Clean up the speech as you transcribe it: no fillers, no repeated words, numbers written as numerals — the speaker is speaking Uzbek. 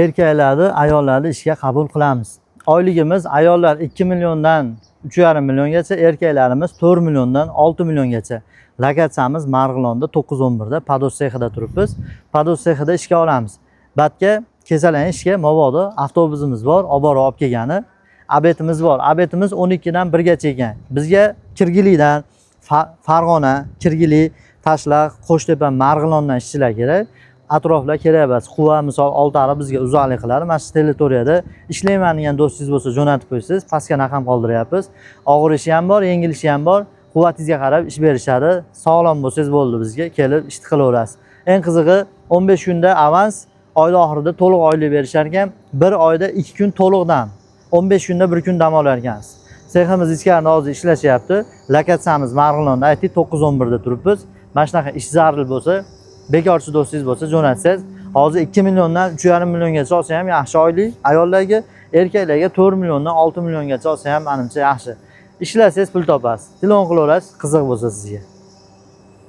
erkaklarni, ayollarni ishga qabul qilamiz. Oyligimiz ayollar 2 milliondan 3,5 milliongacha, erkaklarimiz 4 milliondan 6 milliongacha. Lokatsiyamiz Marg'ilonda 911 da Pados sexida turibmiz. Pados sexida ishga olamiz. Batga kesalang ishga mabodo avtobusimiz bor, olib borib olib kelgani. Abetimiz bor. Abetimiz 12 dan 1 gacha ekan. Bizga Kirgilidan, Farg'ona, Kirgili, Tashlaq, Qo'shtepa, Marg'ilondan ishchilar kerak. Atroflar kerak emas. Quva misol Oltiariq bizga uzoqlik qiladi. Mana shu territoriyada ishlayman degan do'stingiz bo'lsa jo'natib qo'ysiz. Pastga raqam qoldiryapmiz. Og'ir ishi ham bor, yengil ishi ham bor. Quvvatingizga qarab ish berishadi. Sog'lom bo'lsangiz bo'ldi, bizga kelib ish qilaverasiz. Eng qizig'i 15 kunda avans, oyning oxirida to'liq oylik berishar ekan. 1 oyda 2 kun to'liqdan, 15 kunda 1 kun dam olar ekansiz. Seximiz ichkarida hozir ishlashyapti. Lokatsiyamiz Marg'ilonda, aytdik 911 da turibmiz. Mana shunaqa ish zarur bo'lsa, bekorchi do'stingiz bo'lsa jo'natsangiz, hozir 2 milliondan 3,5 milliongacha olsa ham yaxshi oylik. Ayollarga, erkaklarga 4 milliondan 6 milliongacha olsa ham menimcha yaxshi. Ishlasangiz pul topasiz. Telefon qilaverasiz, qiziq bo'lsa sizga.